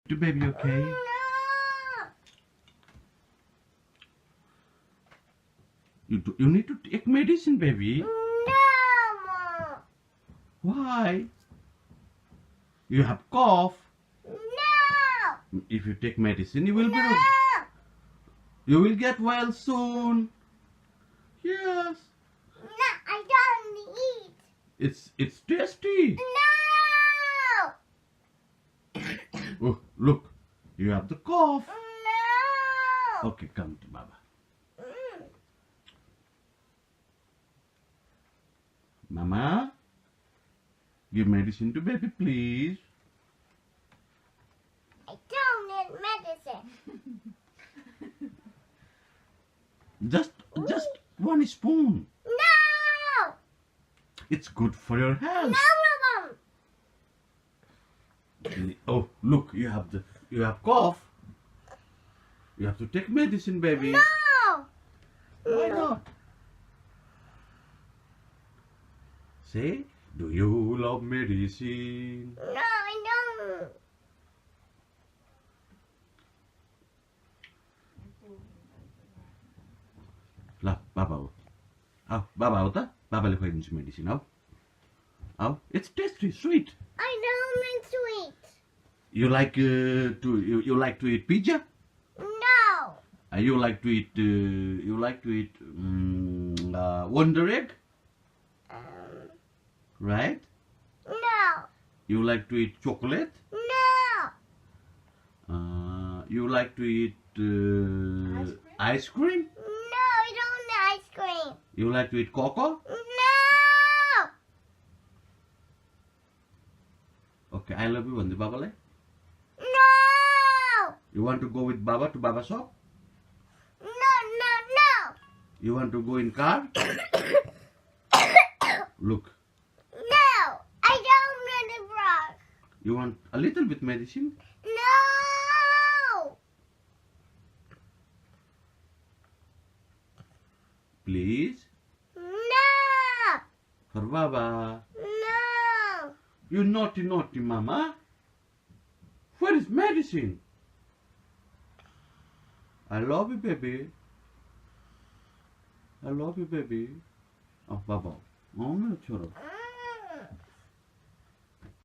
To baby, okay? No. You need to take medicine, baby. No. Why? You have cough. No. If you take medicine, you will be. No. You will get well soon. Yes. No, I don't eat. It's tasty. No. Oh, look. You have the cough. No. Okay, come to Baba. Mama, give medicine to baby, please. I don't need medicine. Just one spoon. No. It's good for your health. No, Mom. Oh, look, you have cough. You have to take medicine, baby. No. Why not? Say, do you love medicine? No, I don't. Lah, Baba. Baba auta? Baba le khoi medicine. It's tasty, sweet. I don't like sweet. You like you like to eat pizza? No. You like to eat Wonder Egg, right? No. You like to eat chocolate. No. You like to eat ice cream. No, I don't like ice cream. You like to eat cocoa. No. Okay, I love you, Vande Baba. No. You want to go with Baba to Baba shop? No. You want to go in car? Look, No. I don't want a brush. you want a little bit medicine? No. Please? No. For Baba. No. You naughty mama. Where is medicine? I love you, baby. I love you, baby. Oh, Baba. Oh, no, choro.